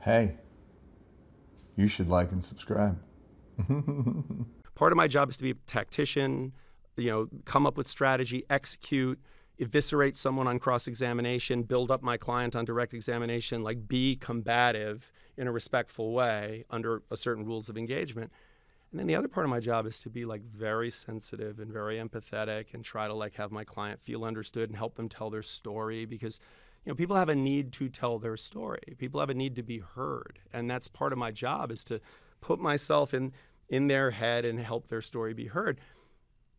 hey, you should like and subscribe. Part of my job is to be a tactician, come up with strategy, execute, eviscerate someone on cross-examination, build up my client on direct examination, like be combative in a respectful way under a certain rules of engagement. And then the other part of my job is to be like very sensitive and very empathetic and try to like have my client feel understood and help them tell their story, because people have a need to tell their story. People have a need to be heard. And that's part of my job, is to put myself in their head and help their story be heard,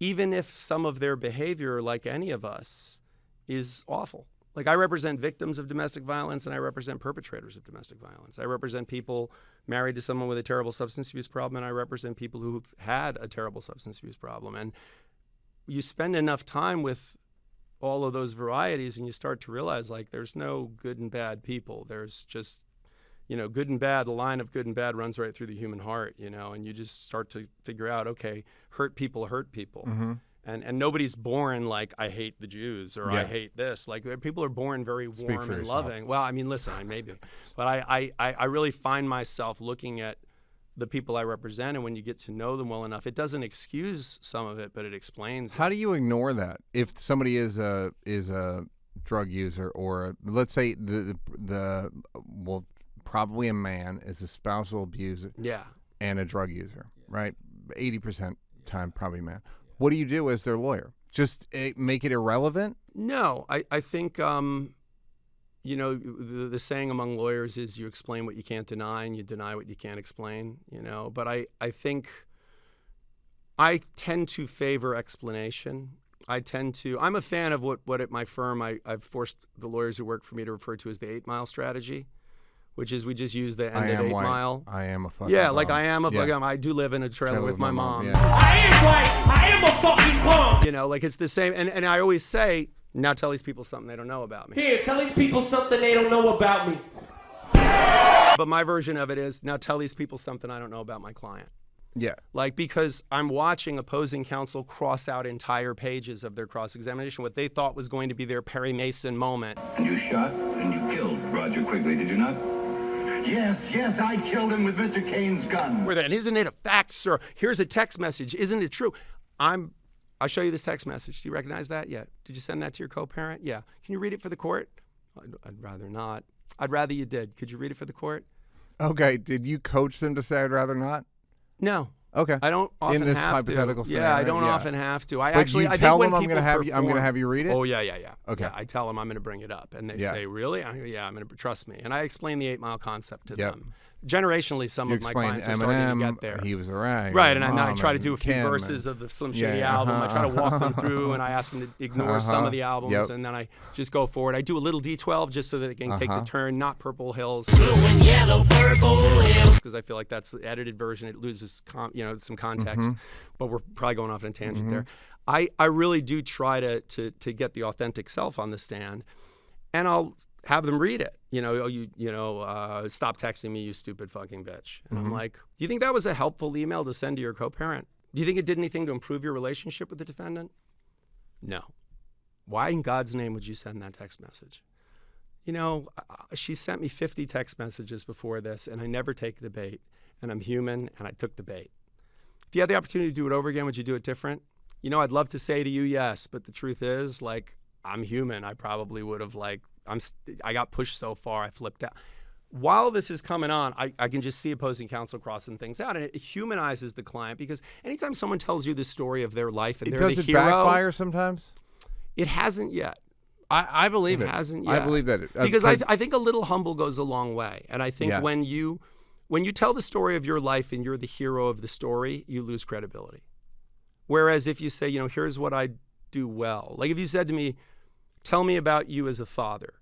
even if some of their behavior, like any of us, is awful. Like, I represent victims of domestic violence and I represent perpetrators of domestic violence. I represent people married to someone with a terrible substance abuse problem, and I represent people who've had a terrible substance abuse problem. And you spend enough time with all of those varieties and you start to realize, like, there's no good and bad people. There's just, good and bad. The line of good and bad runs right through the human heart, and you just start to figure out, okay, hurt people hurt people. Mm-hmm. And nobody's born like, I hate the Jews or I hate this. Like, people are born very warm and loving. Well, I mean, listen, I may be. But I really find myself looking at the people I represent, and when you get to know them well enough, it doesn't excuse some of it, but it explains. How do you ignore that? If somebody is a drug user, or let's say probably a man is a spousal abuser and a drug user, right? 80% time probably man. What do you do as their lawyer? Just make it irrelevant? No, I think, the saying among lawyers is you explain what you can't deny and you deny what you can't explain, But I think I tend to favor explanation. I'm a fan of what at my firm I've forced the lawyers who work for me to refer to as the 8 Mile strategy, which is we just use the end of 8 Mile. I am a fucking bum. Like I am a fucking I do live in a trailer with my mom. Yeah. I am white. I am a fucking bum. Like it's the same. And I always say, now tell these people something they don't know about me. Here, tell these people something they don't know about me. But my version of it is, now tell these people something I don't know about my client. Yeah. Like, because I'm watching opposing counsel cross out entire pages of their cross-examination, what they thought was going to be their Perry Mason moment. And you shot and you killed Roger Quigley, did you not? Yes, I killed him with Mr. Kane's gun. And isn't it a fact, sir? Here's a text message. Isn't it true? I'll show you this text message. Do you recognize that yet? Did you send that to your co-parent? Yeah. Can you read it for the court? I'd rather not. I'd rather you did. Could you read it for the court? Okay. Did you coach them to say I'd rather not? No. Okay. I don't often in this have hypothetical to. scenario. Yeah, I don't often have to. I think I'm going to have you read it. Oh yeah. Okay. Yeah, I tell them I'm going to bring it up, and they say, "Really?" I go, "Yeah, I'm going to trust me." And I explain the 8 Mile concept to them. Generationally, some of my clients are starting to get there. He was a rag. Right, and I try to do a few verses of the Slim Shady album. I try to walk them through, and I ask them to ignore some of the albums, and then I just go forward. I do a little D12 just so that they can take the turn, not Purple Hills. Blue and yellow, purple hills. Because I feel like that's the edited version. It loses some context, but we're probably going off on a tangent there. I really do try to get the authentic self on the stand, and I'll have them read it. Stop texting me, you stupid fucking bitch. And I'm like, do you think that was a helpful email to send to your co-parent? Do you think it did anything to improve your relationship with the defendant? No. Why in God's name would you send that text message? She sent me 50 text messages before this, and I never take the bait. And I'm human, and I took the bait. If you had the opportunity to do it over again, would you do it different? I'd love to say to you, yes, but the truth is, like, I'm human. I probably would have, I got pushed so far, I flipped out. While this is coming on, I can just see opposing counsel crossing things out, and it humanizes the client, because anytime someone tells you the story of their life and they're the hero. Does it backfire sometimes? It hasn't yet. I believe it. It hasn't yet. I believe that. Because I think a little humble goes a long way, and I think when you tell the story of your life and you're the hero of the story, you lose credibility. Whereas if you say, here's what I do well. Like if you said to me, tell me about you as a father,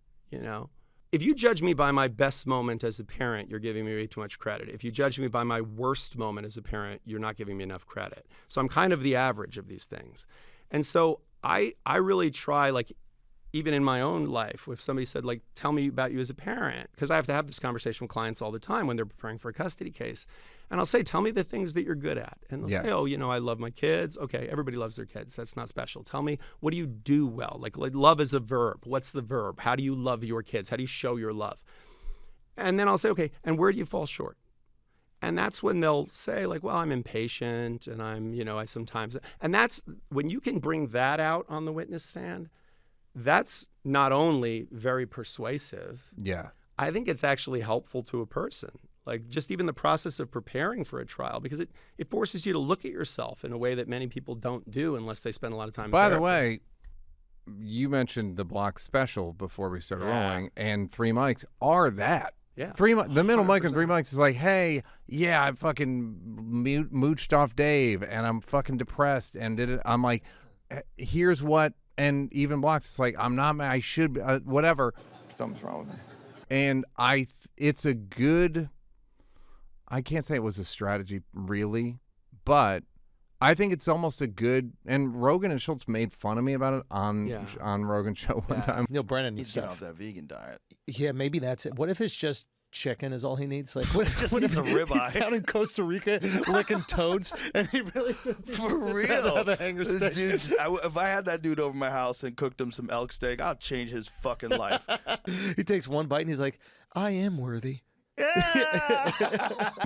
If you judge me by my best moment as a parent, you're giving me way too much credit. If you judge me by my worst moment as a parent, you're not giving me enough credit. So I'm kind of the average of these things. And so I really try, like, even in my own life, if somebody said, like, tell me about you as a parent, because I have to have this conversation with clients all the time when they're preparing for a custody case. And I'll say, tell me the things that you're good at. And they'll say, oh, I love my kids. Okay, everybody loves their kids. That's not special. Tell me, what do you do well? Like love is a verb. What's the verb? How do you love your kids? How do you show your love? And then I'll say, okay, and where do you fall short? And that's when they'll say, like, well, I'm impatient and I'm, I sometimes, and that's when you can bring that out on the witness stand, that's not only very persuasive. Yeah. I think it's actually helpful to a person. Like just even the process of preparing for a trial, because it forces you to look at yourself in a way that many people don't do unless they spend a lot of time in By therapy. the way, you mentioned the block special before we started rolling, and 3 mics are that. Yeah. The middle mic and 3 mics is like, hey, yeah, I fucking mooched off Dave and I'm fucking depressed and did it. I'm like, here's what, and even blocks, it's like, I'm not mad, I should, whatever. Something's wrong with me. And it's a good, I can't say it was a strategy really, but I think it's almost a good, and Rogan and Schultz made fun of me about it on Rogan's show one time. Neal Brennan He's needs getting off stuff. that vegan diet. Yeah, maybe that's it. What if it's just chicken is all he needs? Like, what, Just what needs if a ribeye. he's down in Costa Rica licking toads, and he really For real. the hanger steak. Dude, if I had that dude over my house and cooked him some elk steak, I'll change his fucking life. He takes one bite and he's like, I am worthy.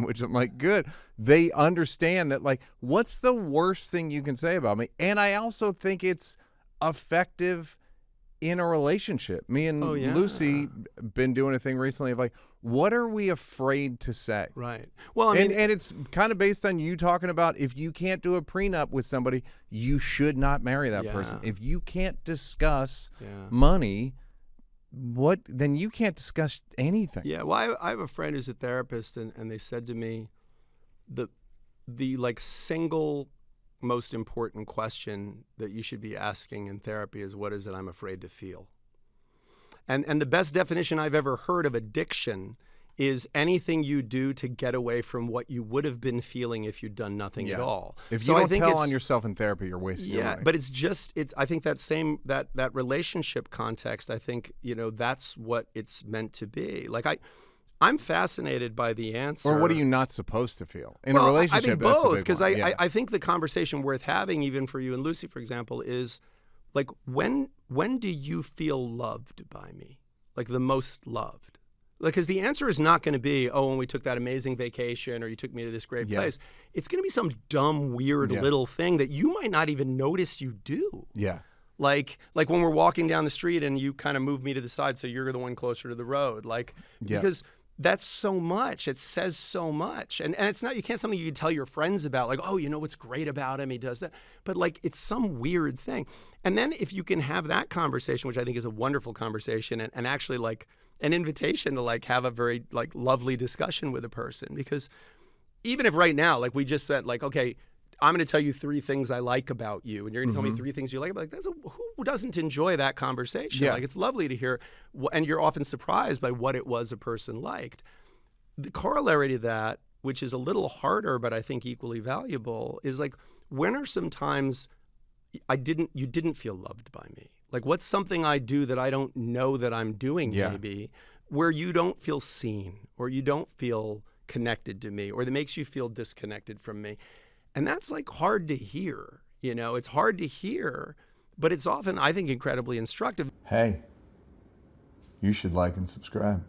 Which I'm like, good. They understand that, like, what's the worst thing you can say about me? And I also think it's effective in a relationship. Me and Lucy been doing a thing recently of like, what are we afraid to say? Right. Well, I mean, and it's kind of based on you talking about if you can't do a prenup with somebody, you should not marry that person. If you can't discuss money, then you can't discuss anything. Yeah, well, I have a friend who's a therapist, and they said to me, the like single most important question that you should be asking in therapy is, what is it I'm afraid to feel? And the best definition I've ever heard of addiction is anything you do to get away from what you would have been feeling if you'd done nothing at all. If you don't tell on yourself in therapy, you're wasting your money. But I think that relationship context, I think, that's what it's meant to be. Like I'm fascinated by the answer. Or what are you not supposed to feel? In a relationship, I think that's both, because I I think the conversation worth having, even for you and Lucy, for example, is like, when do you feel loved by me? Like the most loved? Like, because the answer is not going to be, oh, when we took that amazing vacation or you took me to this great place. It's going to be some dumb, weird little thing that you might not even notice you do. Yeah. Like when we're walking down the street and you kind of move me to the side so you're the one closer to the road. Because that's so much. It says so much. And it's not, you can't something you can tell your friends about, like, oh, what's great about him, he does that. But like, it's some weird thing. And then if you can have that conversation, which I think is a wonderful conversation, and actually like an invitation to like have a very like lovely discussion with a person. Because even if right now, like we just said, like, okay, I'm going to tell you 3 things I like about you, and you're going to tell me 3 things you like. Like, who doesn't enjoy that conversation? Yeah. Like, it's lovely to hear, and you're often surprised by what it was a person liked. The corollary to that, which is a little harder, but I think equally valuable, is like, when are some times you didn't feel loved by me? Like, what's something I do that I don't know that I'm doing maybe, where you don't feel seen, or you don't feel connected to me, or that makes you feel disconnected from me? And that's like hard to hear, it's hard to hear, but it's often, I think, incredibly instructive. Hey, you should like and subscribe.